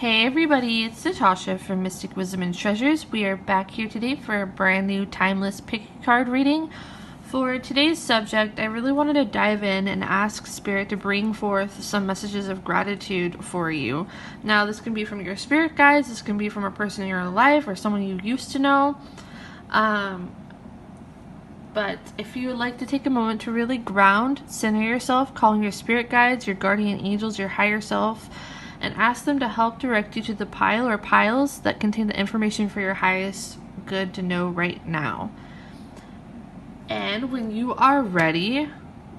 Hey everybody, it's Natasha from Mystic Wisdom and Treasures. We are back here today for a brand new timeless pick card reading. For today's subject, I really wanted to dive in and ask Spirit to bring forth some messages of gratitude for you. Now, this can be from your spirit guides, this can be from a person in your life or someone you used to know. But if you would like to take a moment to really ground, center yourself, calling your spirit guides, your guardian angels, your higher self, and ask them to help direct you to the pile or piles that contain the information for your highest good to know right now. And when you are ready,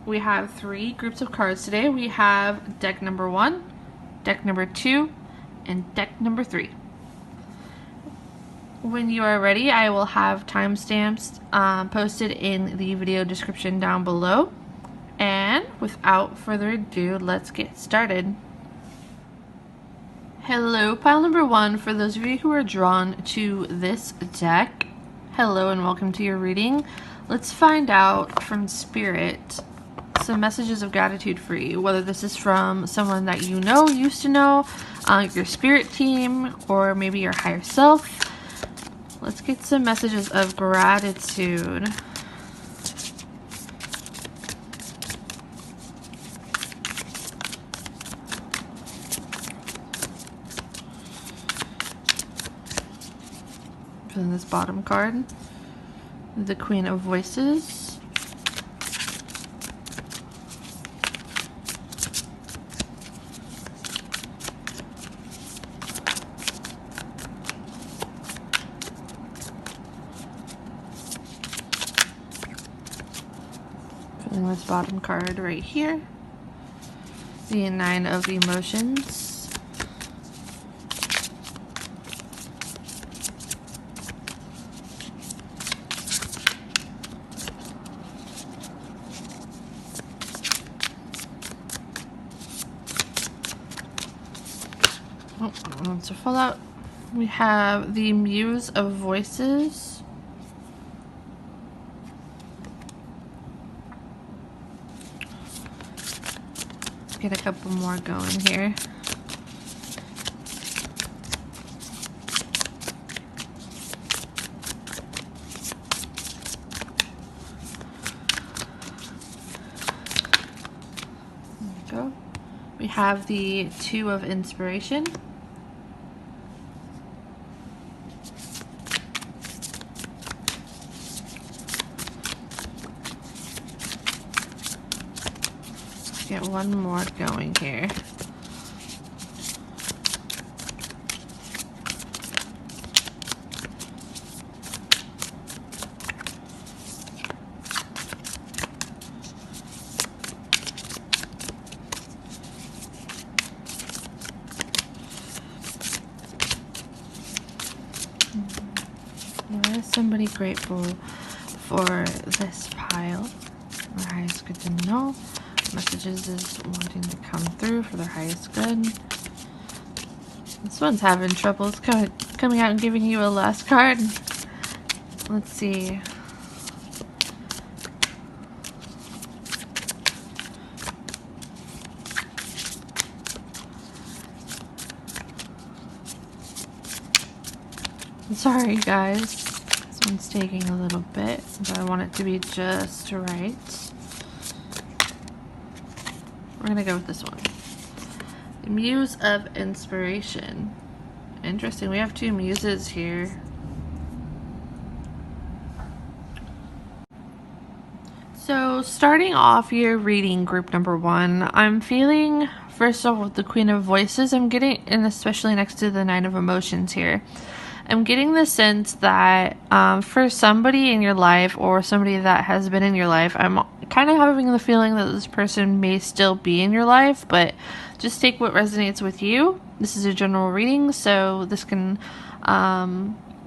we have 3 groups of cards today. We have deck number 1, deck number 2, and deck number 3. When you are ready, I will have timestamps posted in the video description down below. And without further ado, let's get started. Hello, pile number 1. For those of you who are drawn to this deck, hello and welcome to your reading. Let's find out from Spirit some messages of gratitude for you, whether this is from someone that you know, used to know, your spirit team, or maybe your higher self. Let's get some messages of gratitude. From this bottom card, the Queen of Voices. Filling this bottom card right here, the 9 of Emotions. To fall out, we have the Muse of Voices. Let's get a couple more going here. There we go. We have the 2 of Inspiration. Get one more going here. What is somebody grateful for this pile? The highest good to know. Messages is wanting to come through for their highest good. This one's having trouble. It's coming out and giving you a last card. Let's see. I'm sorry, guys. This one's taking a little bit, but I want it to be just right. We're gonna go with this one. The Muse of Inspiration. Interesting, we have 2 muses here. So starting off your reading group number 1, I'm feeling, first off with the Queen of Voices, I'm getting, and especially next to the 9 of Emotions here, I'm getting the sense that for somebody in your life or somebody that has been in your life, I'm kind of having the feeling that this person may still be in your life, but just take what resonates with you. This is a general reading, so this can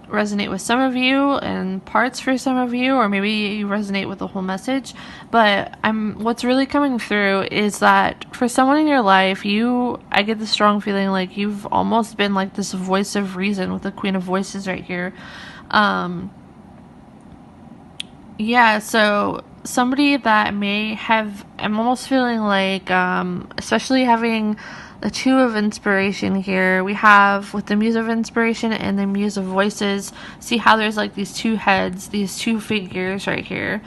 resonate with some of you and parts for some of you, or maybe you resonate with the whole message. But what's really coming through is that for someone in your life, I get the strong feeling like you've almost been like this voice of reason with the Queen of Voices right here. Yeah, so somebody that may have, I'm almost feeling like, especially having the Two of Inspiration here. We have with the Muse of Inspiration and the Muse of Voices. See how there's like these two heads, these two figures right here.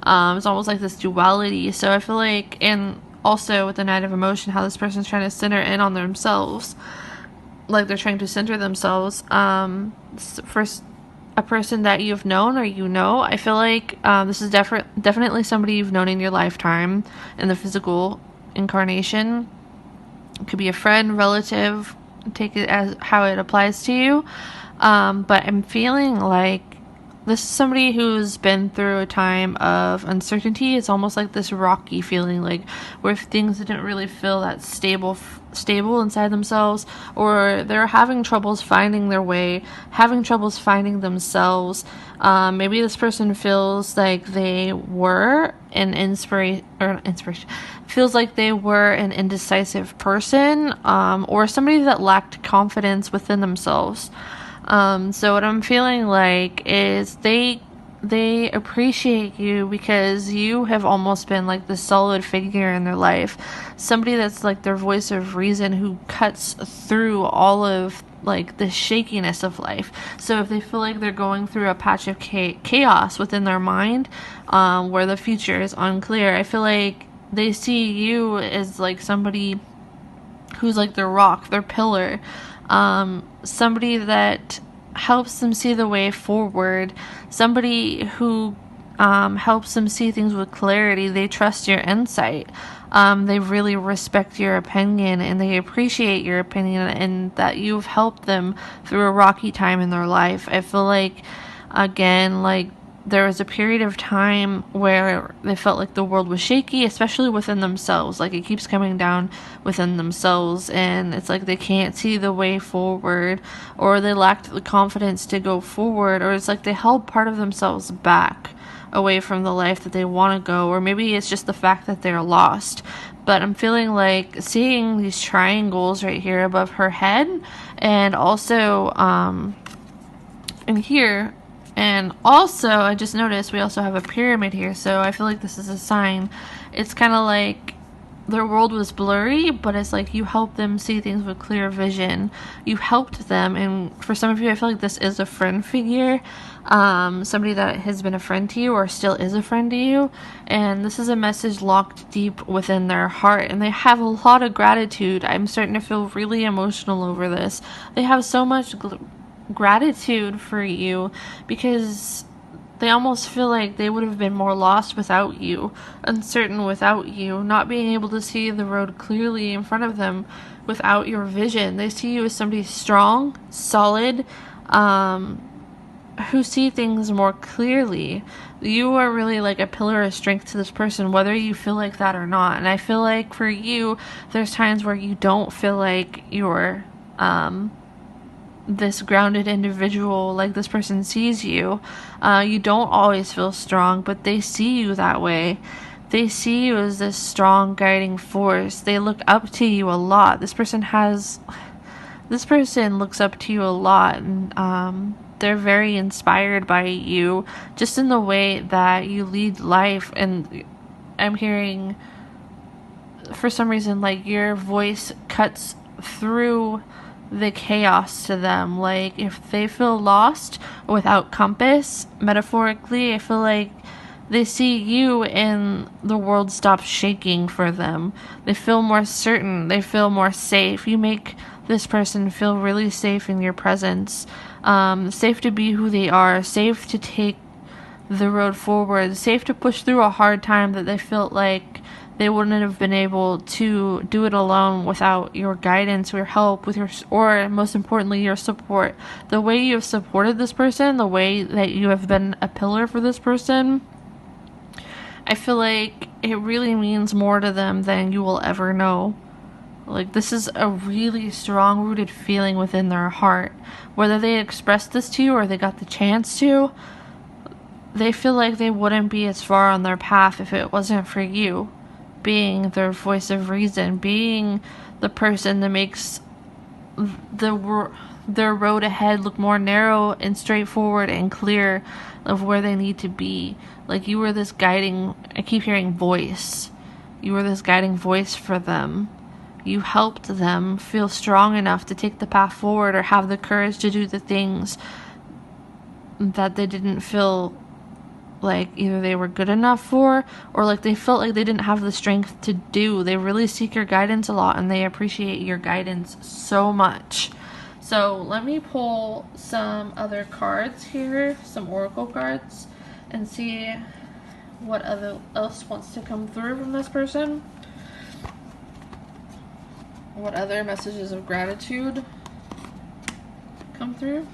It's almost like this duality. So I feel like, and also with the Knight of Emotion, how this person's trying to center in on themselves. Like they're trying to center themselves. First, a person that you've known or you know, I feel like this is definitely somebody you've known in your lifetime in the physical incarnation. It could be a friend, relative, take it as how it applies to you. But I'm feeling like this is somebody who's been through a time of uncertainty. It's almost like this rocky feeling, like where things didn't really feel that stable inside themselves, or they're having troubles finding their way, having troubles finding themselves. Maybe this person feels like they were an inspiration, feels like they were an indecisive person, or somebody that lacked confidence within themselves. So what I'm feeling like is they appreciate you because you have almost been like the solid figure in their life. Somebody that's like their voice of reason who cuts through all of like the shakiness of life. So if they feel like they're going through a patch of chaos within their mind, where the future is unclear, I feel like they see you as like somebody who's like their rock, their pillar. Somebody that helps them see the way forward, somebody who helps them see things with clarity. They trust your insight. They really respect your opinion and they appreciate your opinion and that you've helped them through a rocky time in their life. I feel like, again, like there was a period of time where they felt like the world was shaky, especially within themselves. Like it keeps coming down within themselves and it's like they can't see the way forward, or they lacked the confidence to go forward, or it's like they held part of themselves back away from the life that they want to go, or maybe it's just the fact that they're lost. But I'm feeling like seeing these triangles right here above her head, and also in here. And also, I just noticed we also have a pyramid here, so I feel like this is a sign. It's kind of like their world was blurry, but it's like you helped them see things with clear vision. You helped them, and for some of you, I feel like this is a friend figure, somebody that has been a friend to you or still is a friend to you, and this is a message locked deep within their heart, and they have a lot of gratitude. I'm starting to feel really emotional over this. They have so much gratitude for you because they almost feel like they would have been more lost without you, uncertain without you, not being able to see the road clearly in front of them without your vision. They see you as somebody strong, solid, who see things more clearly. You are really like a pillar of strength to this person, whether you feel like that or not. And I feel like for you, there's times where you don't feel like you're this grounded individual, like this person sees you. You don't always feel strong, but they see you that way. They see you as this strong guiding force. They look up to you a lot. This person looks up to you a lot, and they're very inspired by you, just in the way that you lead life. And I'm hearing, for some reason, like your voice cuts through the chaos to them. Like if they feel lost or without compass, metaphorically, I feel like they see you and the world stops shaking for them. They feel more certain. They feel more safe. You make this person feel really safe in your presence. Safe to be who they are. Safe to take the road forward. Safe to push through a hard time that they felt like they wouldn't have been able to do it alone without your guidance, your help, or most importantly, your support. The way you have supported this person, the way that you have been a pillar for this person, I feel like it really means more to them than you will ever know. Like this is a really strong rooted feeling within their heart. Whether they expressed this to you or they got the chance to, they feel like they wouldn't be as far on their path if it wasn't for you being their voice of reason, being the person that makes their road ahead look more narrow and straightforward and clear of where they need to be. Like you were this guiding, I keep hearing voice. You were this guiding voice for them. you helped them feel strong enough to take the path forward or have the courage to do the things that they didn't feel like either they were good enough for, or like they felt like they didn't have the strength to do. They really seek your guidance a lot, and they appreciate your guidance so much. So let me pull some other cards here, some oracle cards, and see what else wants to come through from this person. What other messages of gratitude come through?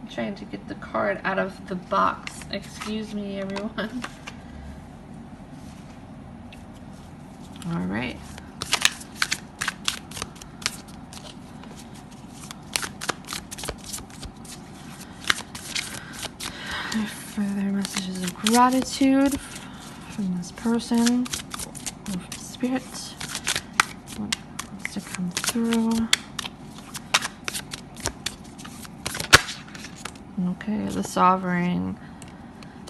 I'm trying to get the card out of the box. Excuse me, everyone. All right. Further messages of gratitude from this person. From Spirit. What wants to come through? Okay, the Sovereign.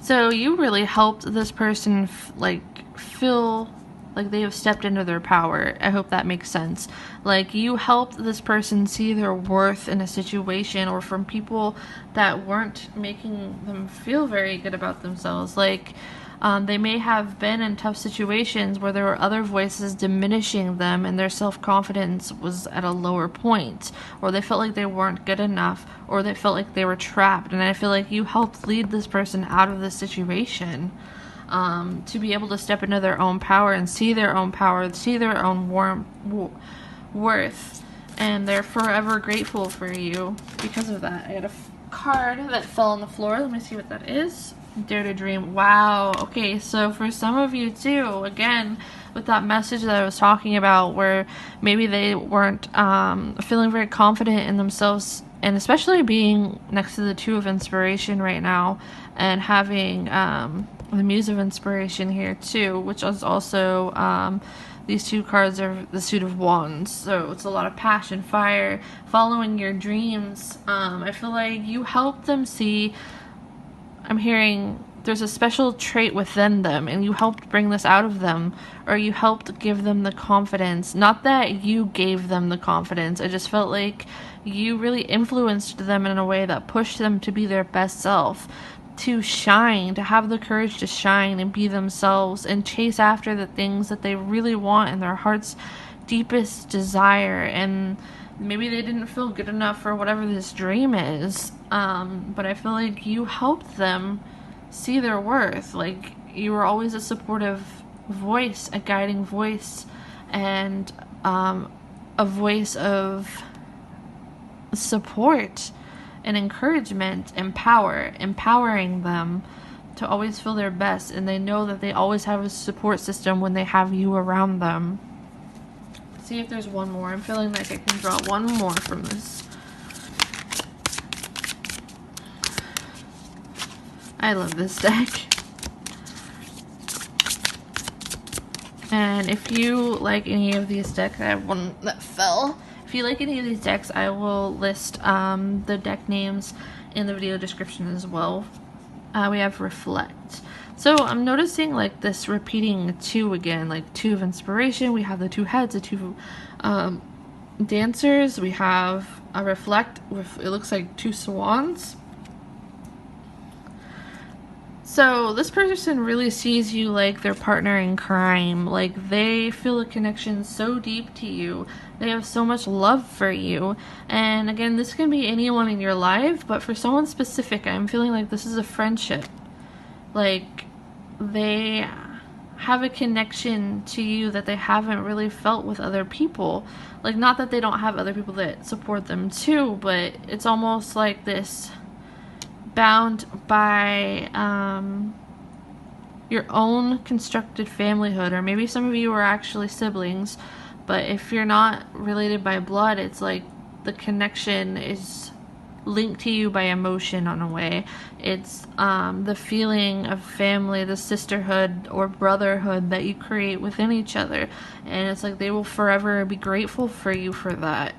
So you really helped this person feel like they have stepped into their power. I hope that makes sense. Like, you helped this person see their worth in a situation, or from people that weren't making them feel very good about themselves. Like, they may have been in tough situations where there were other voices diminishing them and their self-confidence was at a lower point, or they felt like they weren't good enough, or they felt like they were trapped. And I feel like you helped lead this person out of this situation, to be able to step into their own power and see their own power, see their own worth, and they're forever grateful for you because of that. I got a card that fell on the floor. Let me see what that is. Dare to dream. Wow. Okay, so for some of you too, again, with that message that I was talking about, where maybe they weren't feeling very confident in themselves, and especially being next to the Two of Inspiration right now, and having the Muse of Inspiration here too, which is also these two cards are the Suit of Wands. So it's a lot of passion, fire, following your dreams. I feel like you help them see, I'm hearing there's a special trait within them, and you helped bring this out of them, or you helped give them the confidence. Not that you gave them the confidence, I just felt like you really influenced them in a way that pushed them to be their best self, to shine, to have the courage to shine and be themselves and chase after the things that they really want in their heart's deepest desire. And maybe they didn't feel good enough for whatever this dream is, but I feel like you helped them see their worth. Like, you were always a supportive voice, a guiding voice, and a voice of support and encouragement and power, empowering them to always feel their best, and they know that they always have a support system when they have you around them. Let's see if there's one more. I'm feeling like I can draw one more from this. I love this deck. And if you like any of these decks, I have one that fell. If you like any of these decks, I will list the deck names in the video description as well. We have Reflect. So I'm noticing like this repeating two again, like Two of Inspiration. We have the two heads, the two dancers. We have a Reflect with, it looks like two swans. So this person really sees you like their partner in crime. Like, they feel a connection so deep to you. They have so much love for you. And again, this can be anyone in your life, but for someone specific, I'm feeling like this is a friendship. Like, they have a connection to you that they haven't really felt with other people. Like, not that they don't have other people that support them too, but it's almost like this bound by your own constructed familyhood, or maybe some of you are actually siblings, but if you're not related by blood, it's like the connection is linked to you by emotion on a way. It's the feeling of family, the sisterhood or brotherhood that you create within each other, and it's like they will forever be grateful for you for that.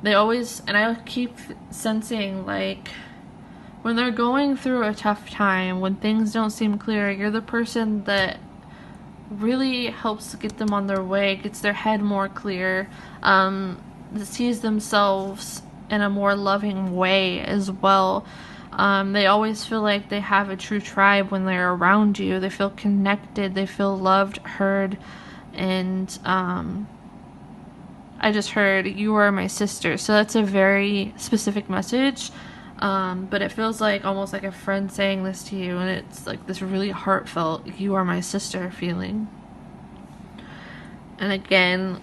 They always, and I keep sensing like when they're going through a tough time, when things don't seem clear, you're the person that really helps get them on their way, gets their head more clear, sees themselves in a more loving way as well. They always feel like they have a true tribe when they're around you. They feel connected, they feel loved, heard, and I just heard, "You are my sister." So that's a very specific message, but it feels like almost like a friend saying this to you, and it's like this really heartfelt, "You are my sister" feeling. And again,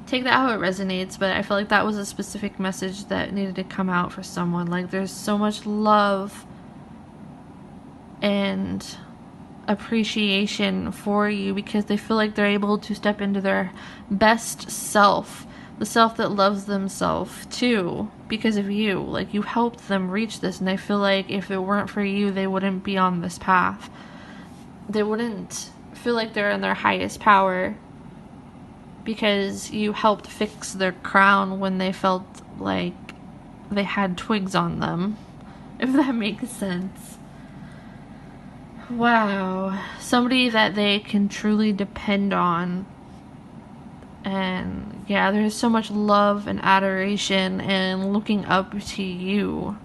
take that how it resonates, but I feel like that was a specific message that needed to come out for someone. Like, there's so much love and appreciation for you because they feel like they're able to step into their best self, the self that loves themselves too, because of you. Like, you helped them reach this, and I feel like if it weren't for you, they wouldn't be on this path. They wouldn't feel like they're in their highest power because you helped fix their crown when they felt like they had twigs on them, if that makes sense. Wow. Somebody that they can truly depend on. And yeah, there's so much love and adoration and looking up to you.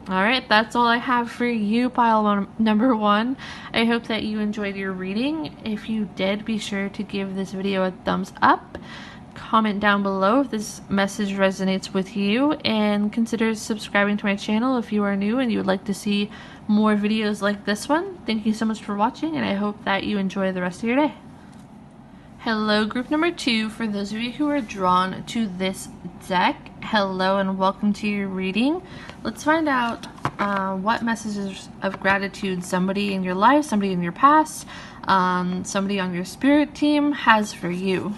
Alright, that's all I have for you, pile number 1. I hope that you enjoyed your reading. If you did, be sure to give this video a thumbs up. Comment down below if this message resonates with you, and consider subscribing to my channel if you are new and you would like to see more videos like this one. Thank you so much for watching, and I hope that you enjoy the rest of your day. Hello, group number 2. For those of you who are drawn to this deck, hello and welcome to your reading. Let's find out what messages of gratitude somebody in your life, somebody in your past, somebody on your spirit team has for you.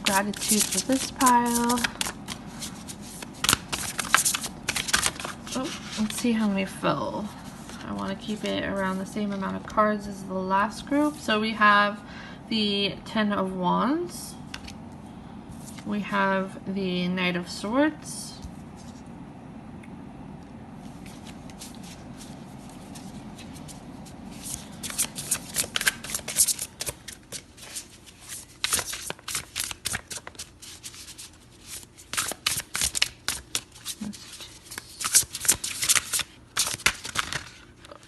Gratitude for this pile. Oh, let's see how many fell. I want to keep it around the same amount of cards as the last group. So we have the 10 of Wands. We have the Knight of Swords.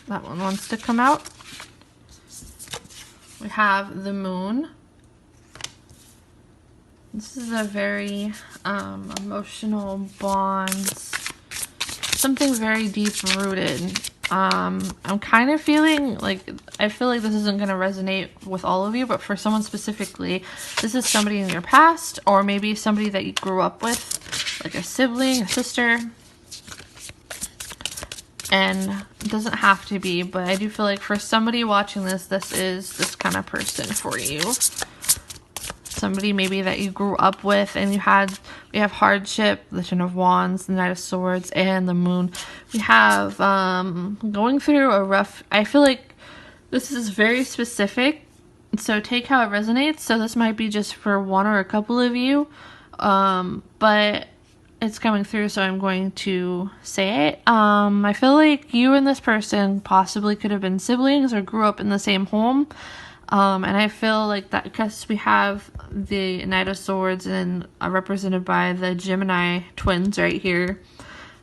That one wants to come out. We have the Moon. This is a very emotional bond, something very deep rooted. I'm kind of feeling like, I feel like this isn't going to resonate with all of you, but for someone specifically, this is somebody in your past, or maybe somebody that you grew up with, like a sibling, a sister. And it doesn't have to be, but I do feel like for somebody watching this, this is this kind of person for you. Somebody maybe that you grew up with, and we have hardship, the Ten of Wands, the Knight of Swords, and the Moon. We have going through a rough, I feel like this is very specific, so take how it resonates. So this might be just for one or a couple of you, but it's coming through, so I'm going to say it. I feel like you and this person possibly could have been siblings or grew up in the same home. And I feel like that because we have the Knight of Swords and represented by the Gemini twins right here.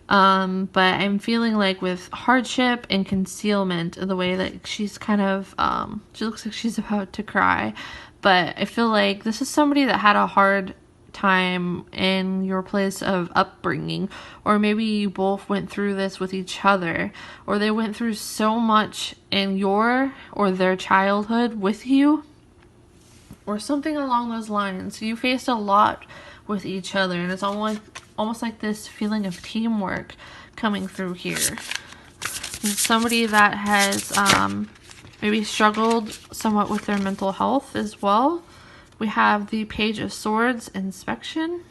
But I'm feeling like with hardship and concealment, the way that she's kind of, she looks like she's about to cry. But I feel like this is somebody that had a hard time in your place of upbringing, or maybe you both went through this with each other, or they went through so much in your or their childhood with you, or something along those lines. You faced a lot with each other, and it's almost like this feeling of teamwork coming through here. And somebody that has maybe struggled somewhat with their mental health as well. We have the Page of Swords, Inspection.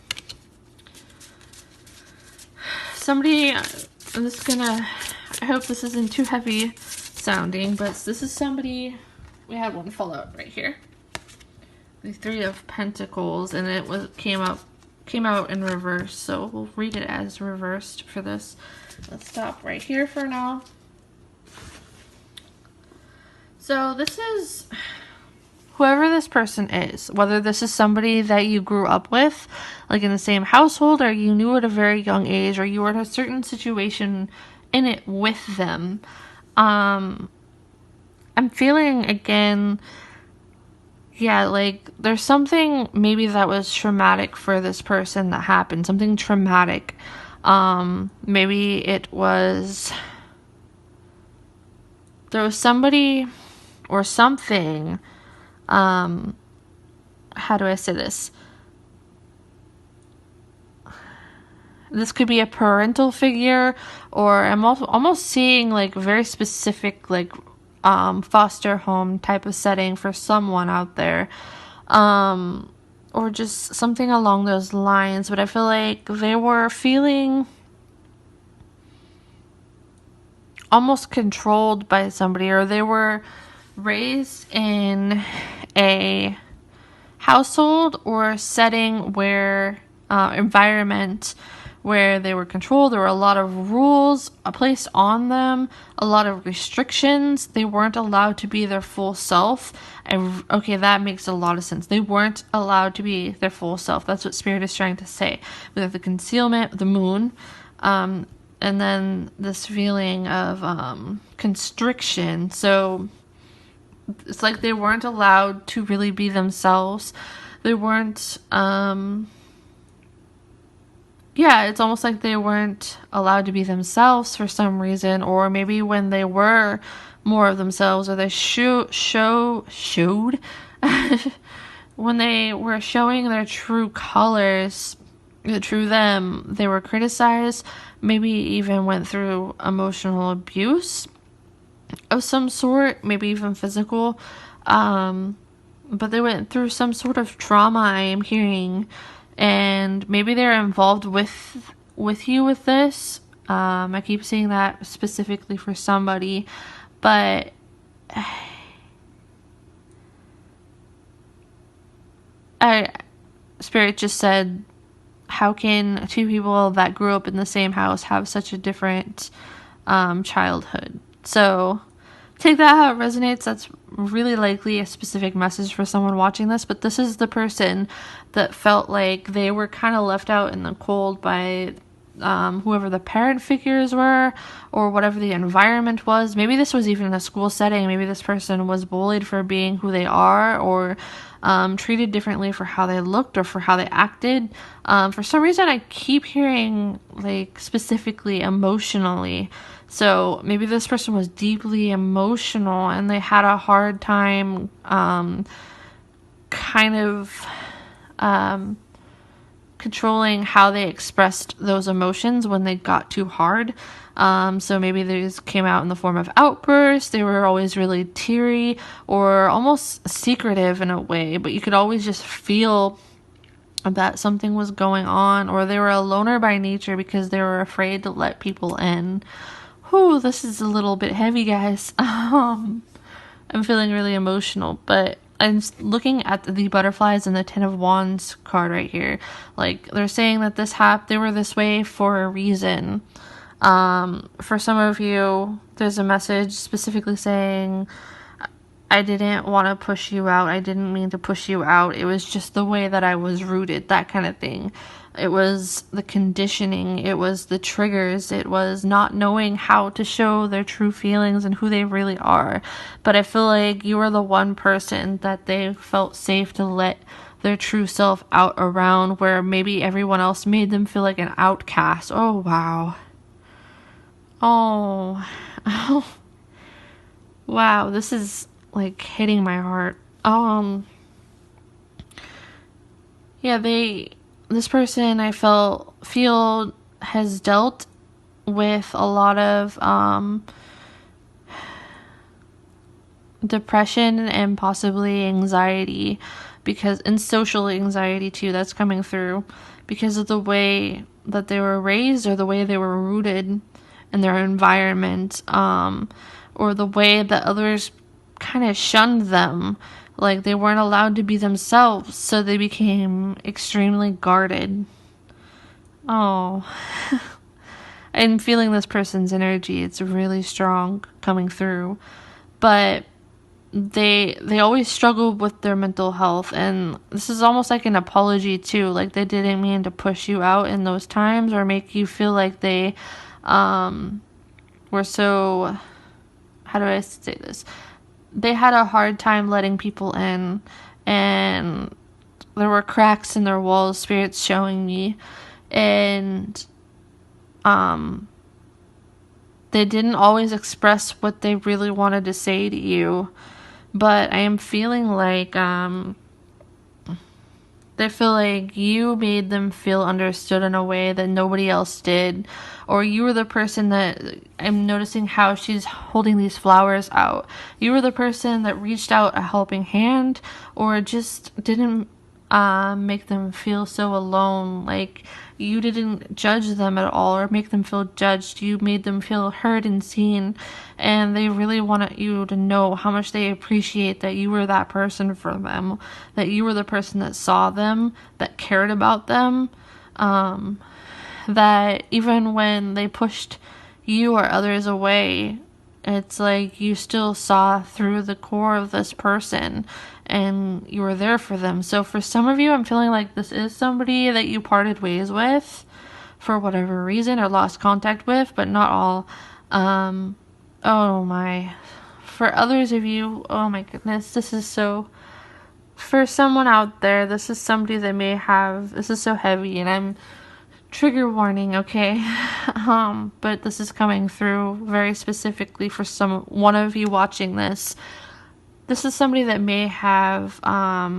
Somebody, I hope this isn't too heavy sounding, but this is somebody, we had one fall out right here. The Three of Pentacles, and it came up came out in reverse, so we'll read it as reversed for this. Let's stop right here for now. So this is whoever this person is, whether this is somebody that you grew up with, like in the same household, or you knew at a very young age, or you were in a certain situation in it with them. I'm feeling again, yeah, like there's something maybe that was traumatic for this person that happened, something traumatic. Maybe it was, there was somebody or something, how do I say this? This could be a parental figure, or I'm almost seeing like very specific, like, foster home type of setting for someone out there. Or just something along those lines, but I feel like they were feeling almost controlled by somebody, or they were raised in a household or setting where, environment where they were controlled. There were a lot of rules placed on them, a lot of restrictions. They weren't allowed to be their full self. Okay, that makes a lot of sense. They weren't allowed to be their full self. That's what Spirit is trying to say. We have the concealment, the moon, and then this feeling of constriction. So it's like they weren't allowed to really be themselves. They weren't, it's almost like they weren't allowed to be themselves for some reason, or maybe when they were more of themselves, or they showed when they were showing their true colors, the true them, they were criticized, maybe even went through emotional abuse of some sort, maybe even physical, but they went through some sort of trauma, I am hearing. And maybe they're involved with you with this. I keep seeing that specifically for somebody, but Spirit just said, how can two people that grew up in the same house have such a different childhood? So take that how it resonates. That's really likely a specific message for someone watching this, but this is the person that felt like they were kind of left out in the cold by whoever the parent figures were, or whatever the environment was. Maybe this was even in a school setting. Maybe this person was bullied for being who they are, or treated differently for how they looked or for how they acted. For some reason, I keep hearing like specifically emotionally. So maybe this person was deeply emotional and they had a hard time controlling how they expressed those emotions when they got too hard. So maybe these came out in the form of outbursts. They were always really teary or almost secretive in a way, but you could always just feel that something was going on, or they were a loner by nature because they were afraid to let people in. Whew, this is a little bit heavy, guys. I'm feeling really emotional, but I'm looking at the butterflies and the Ten of Wands card right here. Like, they're saying that they were this way for a reason. For some of you, there's a message specifically saying, I didn't want to push you out. I didn't mean to push you out. It was just the way that I was rooted, that kind of thing. It was the conditioning. It was the triggers. It was not knowing how to show their true feelings and who they really are. But I feel like you were the one person that they felt safe to let their true self out around, where maybe everyone else made them feel like an outcast. Oh, wow. Oh. Wow, this is like hitting my heart. This person I feel has dealt with a lot of depression and possibly anxiety, and social anxiety too, that's coming through because of the way that they were raised, or the way they were rooted in their environment, or the way that others kind of shunned them. Like, they weren't allowed to be themselves, so they became extremely guarded. Oh. I'm feeling this person's energy. It's really strong coming through. But they always struggle with their mental health, and this is almost like an apology too. Like, they didn't mean to push you out in those times or make you feel like they were so, how do I say this? They had a hard time letting people in, and there were cracks in their walls, spirits showing me, and they didn't always express what they really wanted to say to you. But I am feeling like they feel like you made them feel understood in a way that nobody else did. Or you were the person that, I'm noticing how she's holding these flowers out. You were the person that reached out a helping hand, or just didn't make them feel so alone. Like, you didn't judge them at all or make them feel judged. You made them feel heard and seen, and they really wanted you to know how much they appreciate that you were that person for them, that you were the person that saw them, that cared about them, that even when they pushed you or others away, it's like you still saw through the core of this person and you were there for them. So for some of you, I'm feeling like this is somebody that you parted ways with for whatever reason or lost contact with, but not all. Oh my. For others of you, oh my goodness, this is so... For someone out there, this is somebody that may have... This is so heavy, and I'm... Trigger warning, okay? But this is coming through very specifically for one of you watching this. This is somebody that may have, how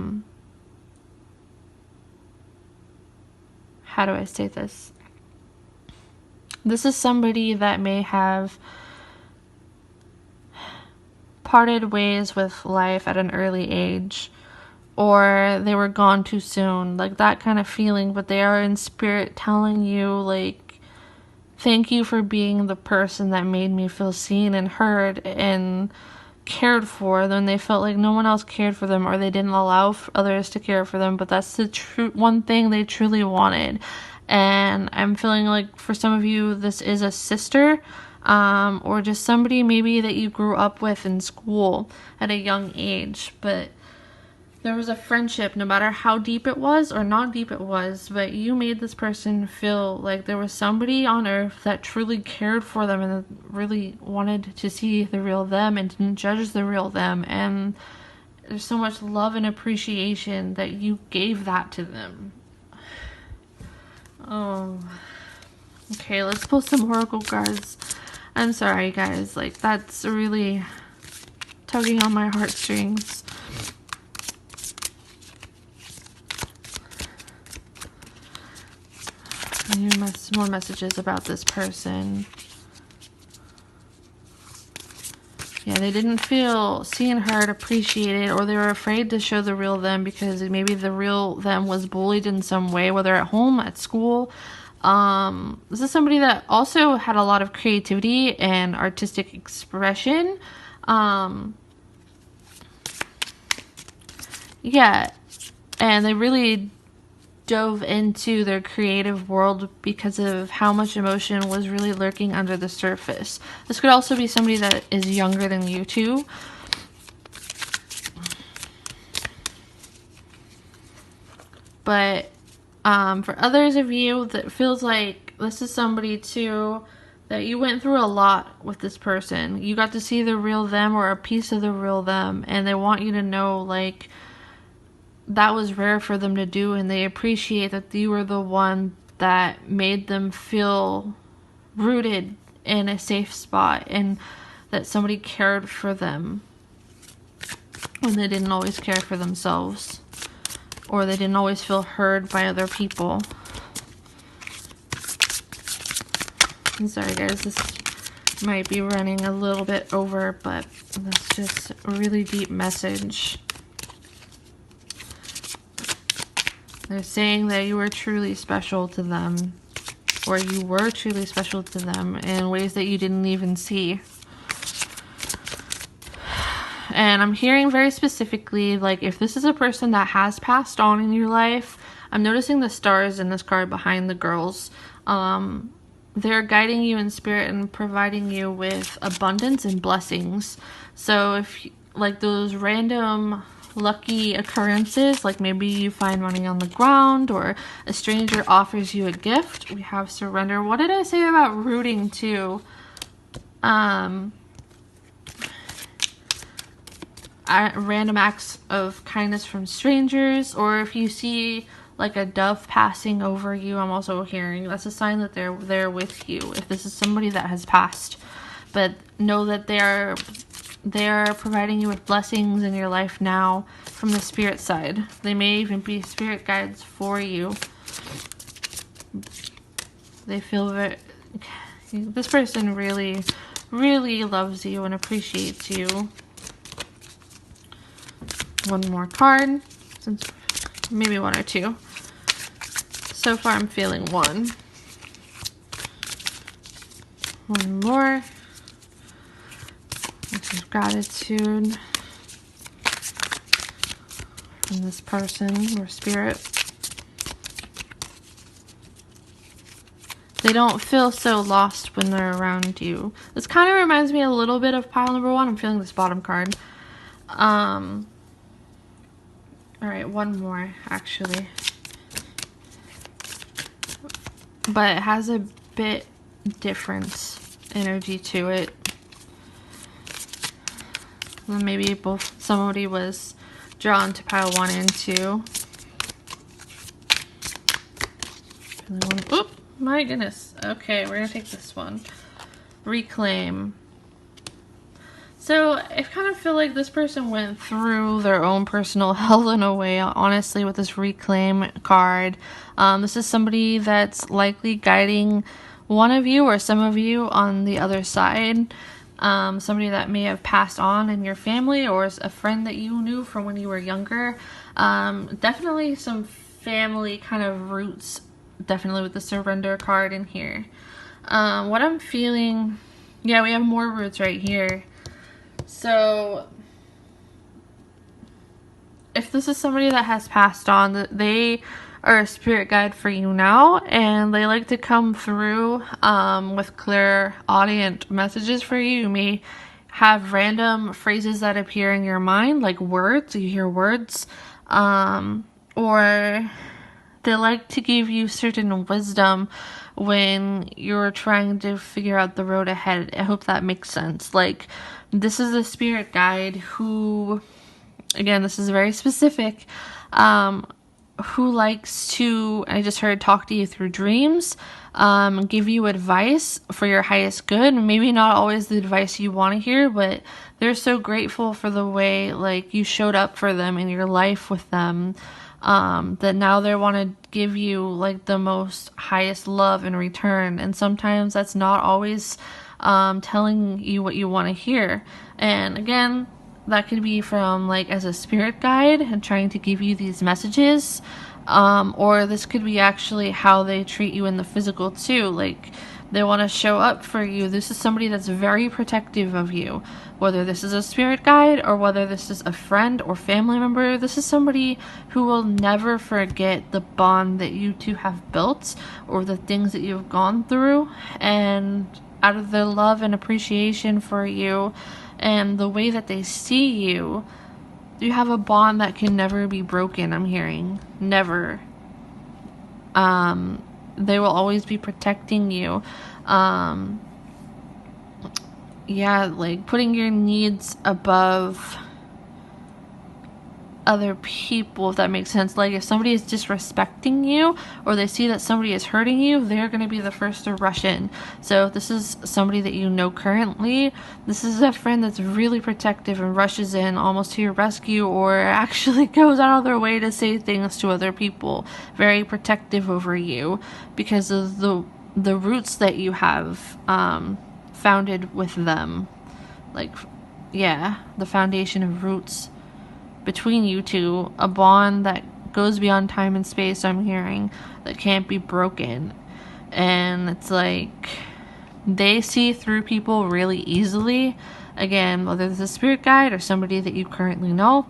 do I say this? This is somebody that may have parted ways with life at an early age, or they were gone too soon, like that kind of feeling, but they are in spirit telling you, like, thank you for being the person that made me feel seen and heard and cared for. Then they felt like no one else cared for them, or they didn't allow others to care for them, but that's the one thing they truly wanted. And I'm feeling like for some of you, this is a sister, or just somebody maybe that you grew up with in school at a young age, but there was a friendship, no matter how deep it was or not deep it was, but you made this person feel like there was somebody on earth that truly cared for them and really wanted to see the real them and didn't judge the real them. And there's so much love and appreciation that you gave that to them. Oh. Okay, let's pull some oracle cards. I'm sorry, guys. Like, that's really tugging on my heartstrings. More messages about this person. Yeah, they didn't feel seen, heard, appreciated, or they were afraid to show the real them because maybe the real them was bullied in some way, whether at home, at school. This is somebody that also had a lot of creativity and artistic expression. Yeah, and they really dove into their creative world because of how much emotion was really lurking under the surface. This could also be somebody that is younger than you too. But for others of you, that feels like this is somebody too that you went through a lot with this person. You got to see the real them or a piece of the real them, and they want you to know, like, that was rare for them to do, and they appreciate that you were the one that made them feel rooted in a safe spot and that somebody cared for them when they didn't always care for themselves, or they didn't always feel heard by other people. I'm sorry, guys, this might be running a little bit over, but that's just a really deep message. They're saying that you were truly special to them, or you were truly special to them in ways that you didn't even see. And I'm hearing very specifically, like, if this is a person that has passed on in your life, I'm noticing the stars in this card behind the girls. They're guiding you in spirit and providing you with abundance and blessings. So if like those random lucky occurrences, like maybe you find money on the ground or a stranger offers you a gift, we have surrender. What did I say about rooting too? Random acts of kindness from strangers, or if you see like a dove passing over you, I'm also hearing that's a sign that they're there with you if this is somebody that has passed. But know that they're providing you with blessings in your life now from the spirit side. They may even be spirit guides for you. They feel very, this person really loves you and appreciates you. One more card, since maybe one or two. So far I'm feeling one. One more. This is gratitude from this person or spirit. They don't feel so lost when they're around you. This kind of reminds me a little bit of pile number one. I'm feeling this bottom card. Alright, one more actually. But it has a bit different energy to it. Maybe somebody was drawn to pile 1 and 2. Oop, my goodness. Okay, we're gonna take this one. Reclaim. So I kind of feel like this person went through their own personal hell in a way, honestly, with this reclaim card. This is somebody that's likely guiding one of you or some of you on the other side. Somebody that may have passed on in your family, or is a friend that you knew from when you were younger. Definitely some family kind of roots, definitely with the surrender card in here. What I'm feeling, yeah, we have more roots right here. So if this is somebody that has passed on, they are a spirit guide for you now, and they like to come through with clairaudient messages for you. You may have random phrases that appear in your mind, like words, you hear words, or they like to give you certain wisdom when you're trying to figure out the road ahead. I hope that makes sense. Like, this is a spirit guide who, again, this is very specific, who likes to, I just heard, talk to you through dreams, give you advice for your highest good. Maybe not always the advice you want to hear, but they're so grateful for the way, like, you showed up for them in your life with them, that now they want to give you, like, the most highest love in return. And sometimes that's not always telling you what you want to hear. And again, that could be from, like, as a spirit guide and trying to give you these messages, or this could be actually how they treat you in the physical too. Like, they want to show up for you. This is somebody that's very protective of you, whether this is a spirit guide or whether this is a friend or family member. This is somebody who will never forget the bond that you two have built or the things that you've gone through, and out of their love and appreciation for you and the way that they see you, you have a bond that can never be broken, I'm hearing. Never. They will always be protecting you. Yeah, like putting your needs above other people, if that makes sense. Like, if somebody is disrespecting you or they see that somebody is hurting you, they're going to be the first to rush in. So if this is somebody that you know currently, this is a friend that's really protective and rushes in almost to your rescue, or actually goes out of their way to say things to other people, very protective over you because of the roots that you have founded with them. Like, yeah, the foundation of roots between you two, a bond that goes beyond time and space, I'm hearing, that can't be broken. And it's like they see through people really easily. Again, whether it's a spirit guide or somebody that you currently know,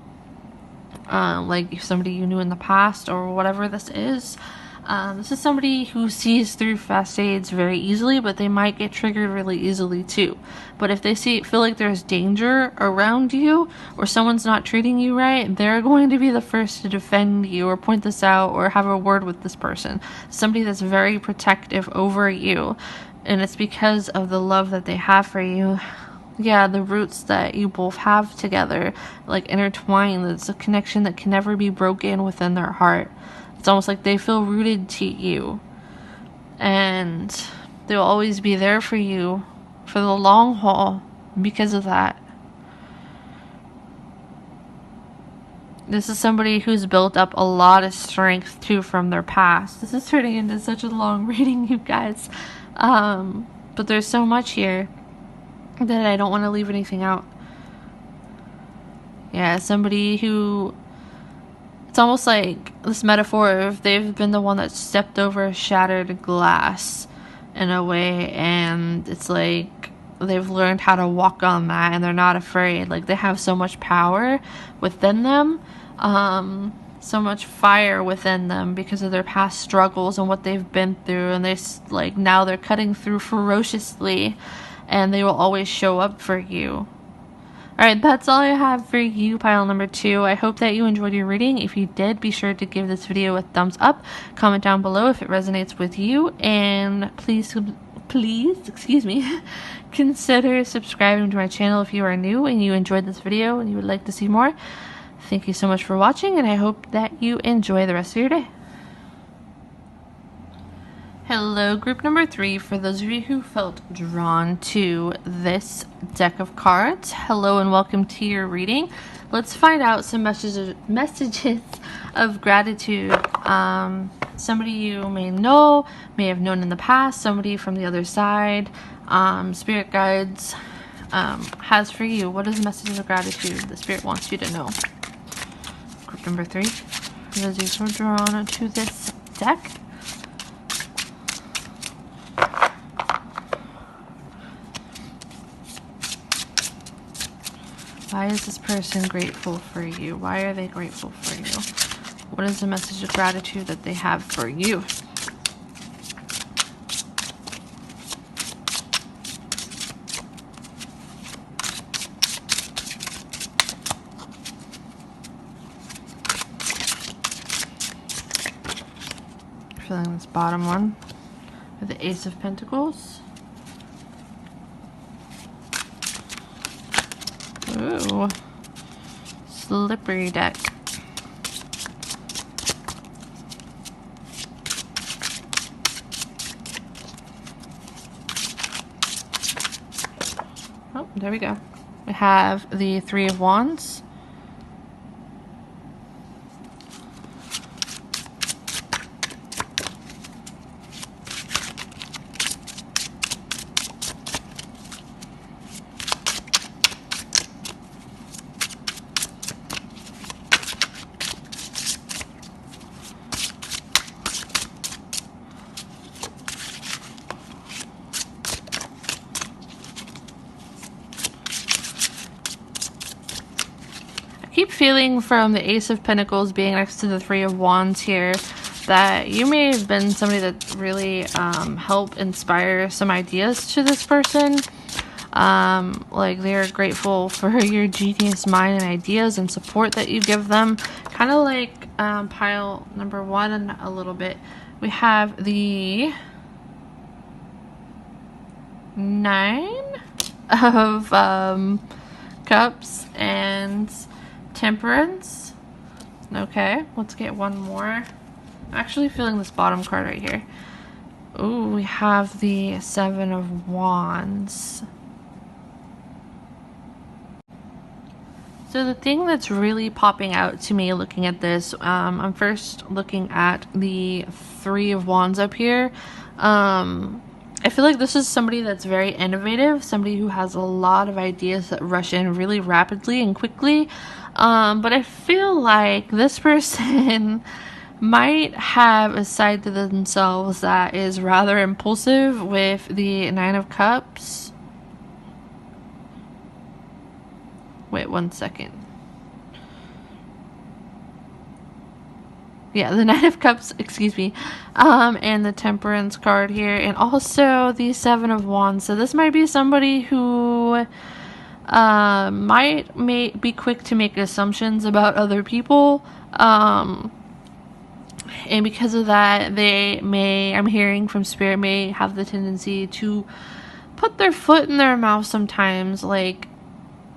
like somebody you knew in the past or whatever this is. This is somebody who sees through facades very easily, but they might get triggered really easily too. But if they feel like there's danger around you or someone's not treating you right, they're going to be the first to defend you or point this out or have a word with this person. Somebody that's very protective over you, and it's because of the love that they have for you. Yeah, the roots that you both have together, like intertwined. It's a connection that can never be broken within their heart. It's almost like they feel rooted to you, and they'll always be there for you for the long haul because of that. This is somebody who's built up a lot of strength too from their past. This is turning into such a long reading, you guys. But there's so much here that I don't want to leave anything out. Yeah, somebody who, it's almost like this metaphor of they've been the one that stepped over shattered glass in a way, and it's like they've learned how to walk on that and they're not afraid. Like they have so much power within them, so much fire within them because of their past struggles and what they've been through, and now they're cutting through ferociously, and they will always show up for you. Alright, that's all I have for you, pile number 2. I hope that you enjoyed your reading. If you did, be sure to give this video a thumbs up. Comment down below if it resonates with you. And please, consider subscribing to my channel if you are new and you enjoyed this video and you would like to see more. Thank you so much for watching, and I hope that you enjoy the rest of your day. Hello, group number 3. For those of you who felt drawn to this deck of cards, hello and welcome to your reading. Let's find out some messages of gratitude. Somebody you may have known in the past, somebody from the other side, spirit guides has for you. What is the messages of gratitude the spirit wants you to know? Group number 3. For those of you who are drawn to this deck. Why is this person grateful for you? Why are they grateful for you? What is the message of gratitude that they have for you? Feeling this bottom one with the Ace of Pentacles. Ooh, slippery deck. Oh, there we go. We have the Three of Wands. Keep feeling from the Ace of Pentacles being next to the Three of Wands here that you may have been somebody that really helped inspire some ideas to this person. Like they're grateful for your genius mind and ideas and support that you give them. Kind of like pile number 1 a little bit. We have the 9 of Cups and Temperance. Okay, let's get one more. I'm actually feeling this bottom card right here. Ooh, we have the 7 of Wands. So the thing that's really popping out to me looking at this, I'm first looking at the 3 of Wands up here. I feel like this is somebody that's very innovative, somebody who has a lot of ideas that rush in really rapidly and quickly. But I feel like this person might have a side to themselves that is rather impulsive with the 9 of Cups. Wait 1 second. yeah, the Knight of Cups, excuse me, and the Temperance card here, and also the Seven of Wands. So this might be somebody who may be quick to make assumptions about other people, and because of that, they may, I'm hearing from Spirit, may have the tendency to put their foot in their mouth sometimes, like,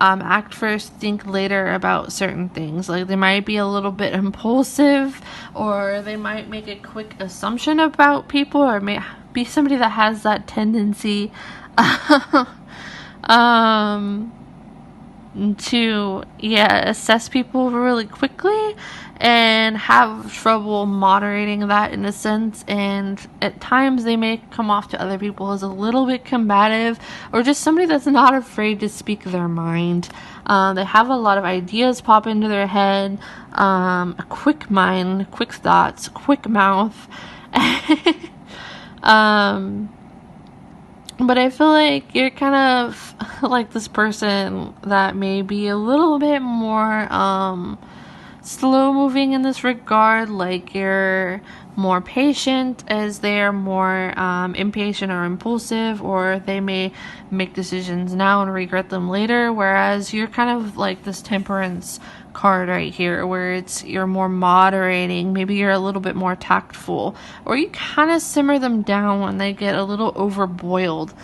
act first, think later about certain things. Like, they might be a little bit impulsive, or they might make a quick assumption about people, or may be somebody that has that tendency to assess people really quickly and have trouble moderating that in a sense, and at times they may come off to other people as a little bit combative, or just somebody that's not afraid to speak their mind. They have a lot of ideas pop into their head, a quick mind, quick thoughts, quick mouth. But I feel like you're kind of like this person that may be a little bit more slow moving in this regard. Like, you're more patient, as they're more impatient or impulsive, or they may make decisions now and regret them later, whereas you're kind of like this Temperance card right here, where you're more moderating. Maybe you're a little bit more tactful, or you kind of simmer them down when they get a little overboiled.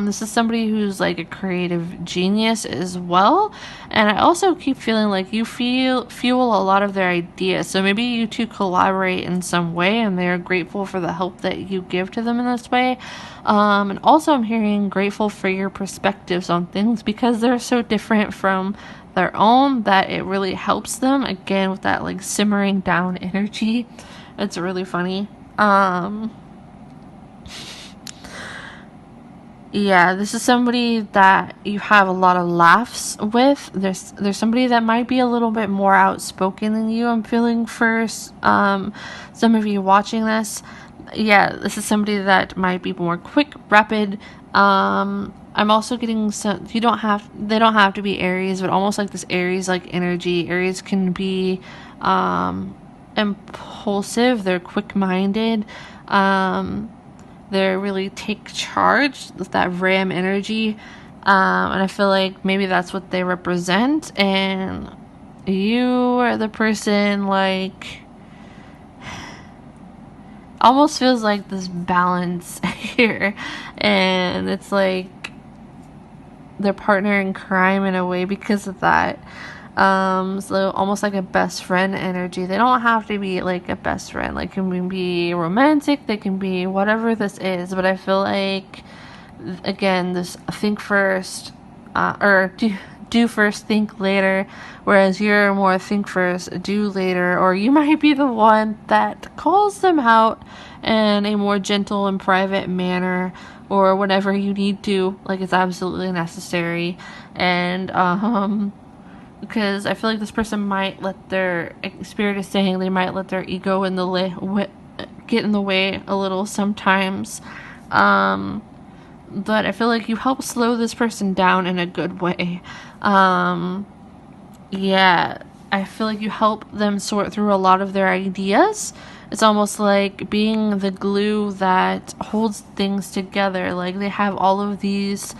This is somebody who's like a creative genius as well, and I also keep feeling like you fuel a lot of their ideas. So maybe you two collaborate in some way, and they're grateful for the help that you give to them in this way. And also, I'm hearing grateful for your perspectives on things, because they're so different from their own that it really helps them, again, with that like simmering down energy. It's really funny. Yeah, this is somebody that you have a lot of laughs with. There's somebody that might be a little bit more outspoken than you, I'm feeling, for some of you watching this. Yeah, this is somebody that might be more quick, rapid. I'm also getting some, they don't have to be Aries, but almost like this Aries like energy. Aries can be impulsive, they're quick-minded, they really take charge with that Ram energy, and I feel like maybe that's what they represent, and you are the person, like, almost feels like this balance here, and it's like their partner in crime in a way because of that. So almost like a best friend energy. They don't have to be like a best friend. Like, can be romantic, they can be whatever this is, but I feel like, again, this think first, or do first, think later, whereas you're more think first, do later, or you might be the one that calls them out in a more gentle and private manner, or whenever you need to, like it's absolutely necessary. And because I feel like this person might let their, Spirit is saying, they might let their ego get in the way a little sometimes. But I feel like you help slow this person down in a good way. Yeah, I feel like you help them sort through a lot of their ideas. It's almost like being the glue that holds things together. Like, they have all of these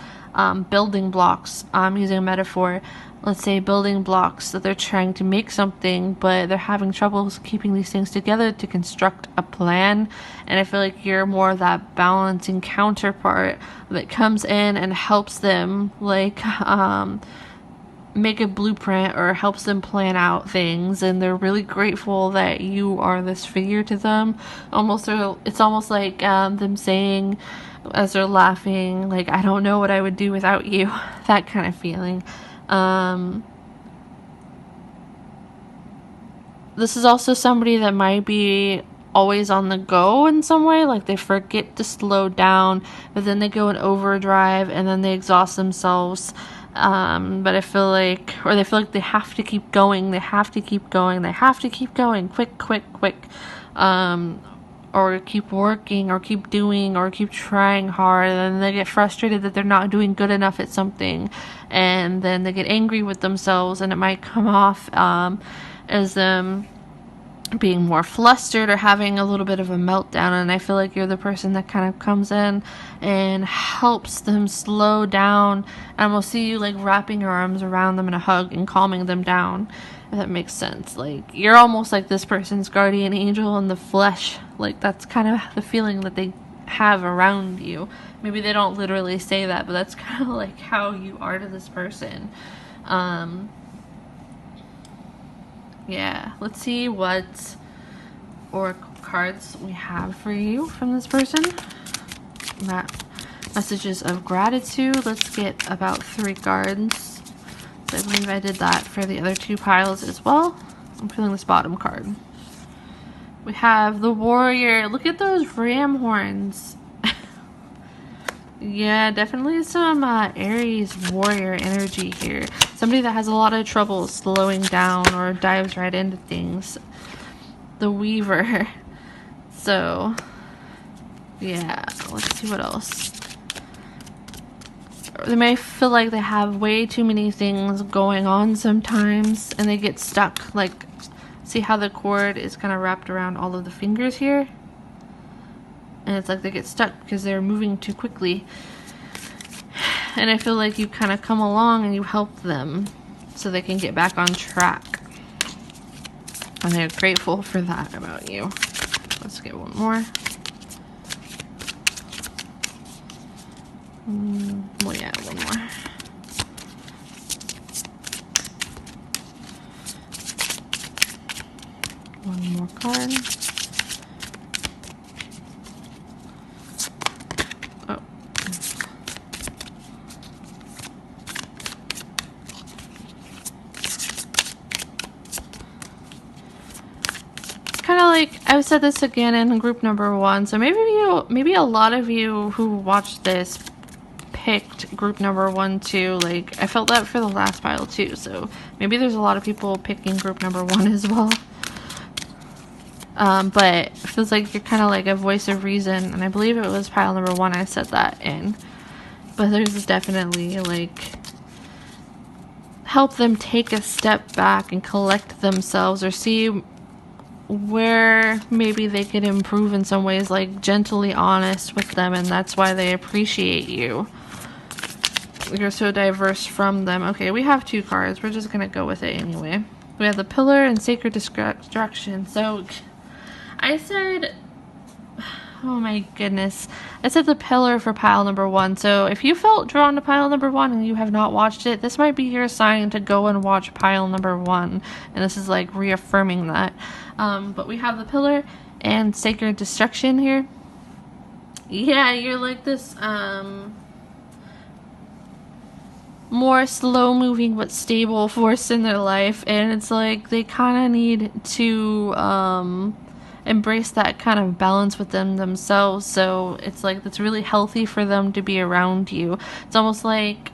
building blocks. Using a metaphor, let's say building blocks that they're trying to make something, but they're having troubles keeping these things together to construct a plan. And I feel like you're more that balancing counterpart that comes in and helps them, like, make a blueprint, or helps them plan out things, and they're really grateful that you are this figure to them. It's almost like them saying, as they're laughing, like, I don't know what I would do without you. That kind of feeling. This is also somebody that might be always on the go in some way, like they forget to slow down, but then they go in overdrive, and then they exhaust themselves. But I feel like, or they feel like they have to keep going, quick, or keep working, or keep doing, or keep trying hard, and then they get frustrated that they're not doing good enough at something, and then they get angry with themselves, and it might come off as them being more flustered or having a little bit of a meltdown, and I feel like you're the person that kind of comes in and helps them slow down, and we'll see you like wrapping your arms around them in a hug and calming them down, if that makes sense. Like, you're almost like this person's guardian angel in the flesh. Like, that's kind of the feeling that they have around you. Maybe they don't literally say that, but that's kind of like how you are to this person. Yeah, let's see what oracle cards we have for you from this person. That messages of gratitude. Let's get about 3 cards. So I believe I did that for the other 2 piles as well. I'm feeling this bottom card. We have the warrior. Look at those ram horns. Yeah, definitely some Aries warrior energy here. Somebody that has a lot of trouble slowing down or dives right into things. The weaver. So, yeah, let's see what else. They may feel like they have way too many things going on sometimes, and they get stuck. Like, see how the cord is kind of wrapped around all of the fingers here? And it's like they get stuck because they're moving too quickly. And I feel like you kind of come along and you help them so they can get back on track. And they're grateful for that about you. Let's get one more. Well, yeah, one more. One more card. Like I've said this again in group number 1, so maybe a lot of you who watched this picked group number 1 too. Like, I felt that for the last pile too, so maybe there's a lot of people picking group number 1 as well. But it feels like you're kind of like a voice of reason, and I believe it was pile number 1 I said that in. But there's definitely like help them take a step back and collect themselves, or see where maybe they could improve in some ways, like gently honest with them, and that's why they appreciate you. You're so diverse from them. Okay, we have 2 cards. We're just gonna go with it anyway. We have the pillar and sacred destruction. So I said, oh my goodness, I said the pillar for pile number 1. So if you felt drawn to pile number 1 and you have not watched it, this might be your sign to go and watch pile number 1. And this is like reaffirming that. But we have the pillar and sacred destruction here. Yeah, you're like this more slow moving but stable force in their life, and it's like they kind of need to embrace that kind of balance within themselves. So it's like it's really healthy for them to be around you. It's almost like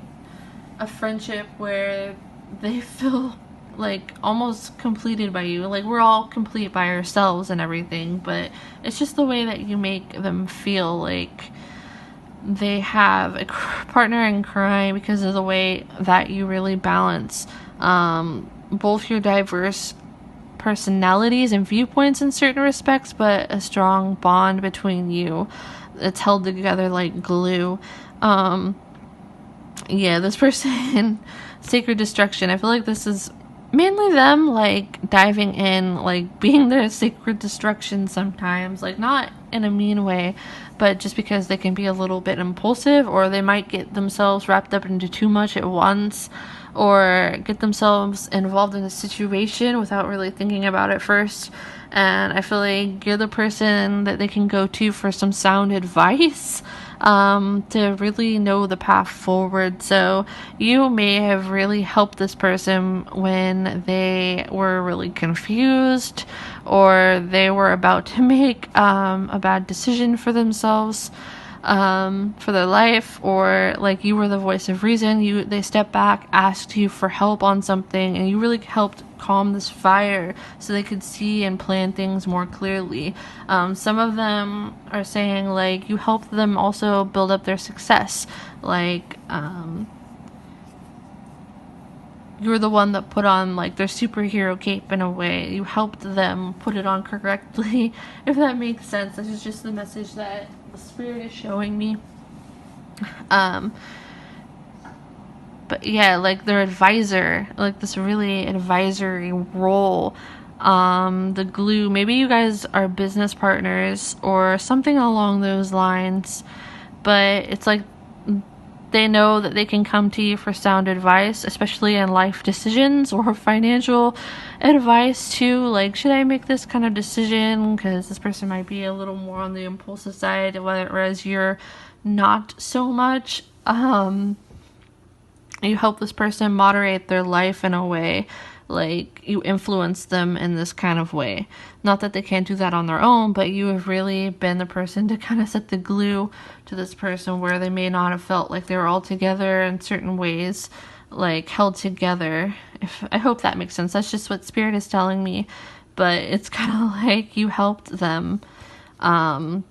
a friendship where they feel like almost completed by you. Like, we're all complete by ourselves and everything, but it's just the way that you make them feel like they have a partner in crime, because of the way that you really balance both your diverse personalities and viewpoints in certain respects, but a strong bond between you. It's held together like glue. Yeah, this person, sacred destruction, I feel like this is mainly them like diving in, like being their sacred destruction sometimes, like not in a mean way, but just because they can be a little bit impulsive, or they might get themselves wrapped up into too much at once, or get themselves involved in a situation without really thinking about it first. And I feel like you're the person that they can go to for some sound advice, to really know the path forward. So you may have really helped this person when they were really confused, or they were about to make a bad decision for themselves, for their life, or like you were the voice of reason. They stepped back, asked you for help on something, and you really helped calm this fire so they could see and plan things more clearly. Some of them are saying like you helped them also build up their success, like you were the one that put on like their superhero cape in a way. You helped them put it on correctly, if that makes sense. This is just the message that the spirit is showing me. But yeah, like their advisor, like this really advisory role. The glue, maybe you guys are business partners or something along those lines, but it's like they know that they can come to you for sound advice, especially in life decisions or financial advice too. Like, should I make this kind of decision? Because this person might be a little more on the impulsive side, whereas you're not so much. You help this person moderate their life in a way, like you influence them in this kind of way. Not that they can't do that on their own, but you have really been the person to kind of set the glue to this person where they may not have felt like they were all together in certain ways, like held together. I hope that makes sense. That's just what Spirit is telling me, but it's kind of like you helped them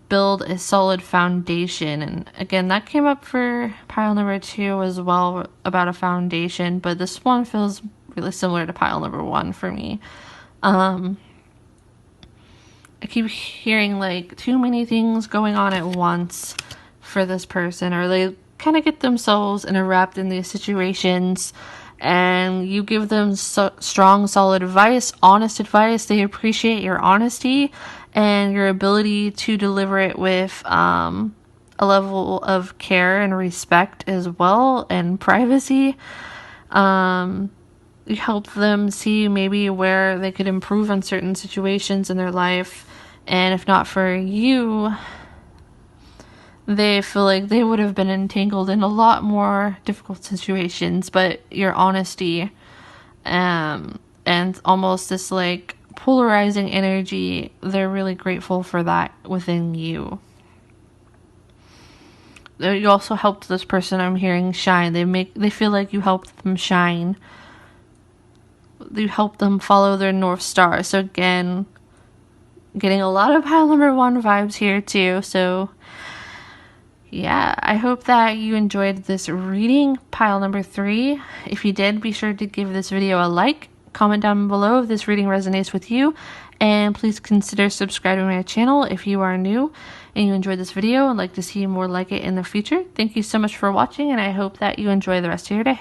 build a solid foundation. And again, that came up for pile number 2 as well, about a foundation, but this one feels really similar to pile number 1 for me. I keep hearing like too many things going on at once for this person, or they kind of get themselves interrupted in these situations, and you give them strong, solid advice, honest advice. They appreciate your honesty and your ability to deliver it with a level of care and respect as well, and privacy. You help them see maybe where they could improve on certain situations in their life, and if not for you, they feel like they would have been entangled in a lot more difficult situations. But your honesty and almost this like polarizing energy, they're really grateful for that within you. You also helped this person, I'm hearing, shine. They feel like you helped them shine. You help them follow their North Star. So again, getting a lot of pile number 1 vibes here too. So yeah, I hope that you enjoyed this reading, pile number 3. If you did, be sure to give this video a like. Comment down below if this reading resonates with you, and please consider subscribing to my channel if you are new and you enjoyed this video and like to see more like it in the future. Thank you so much for watching, and I hope that you enjoy the rest of your day.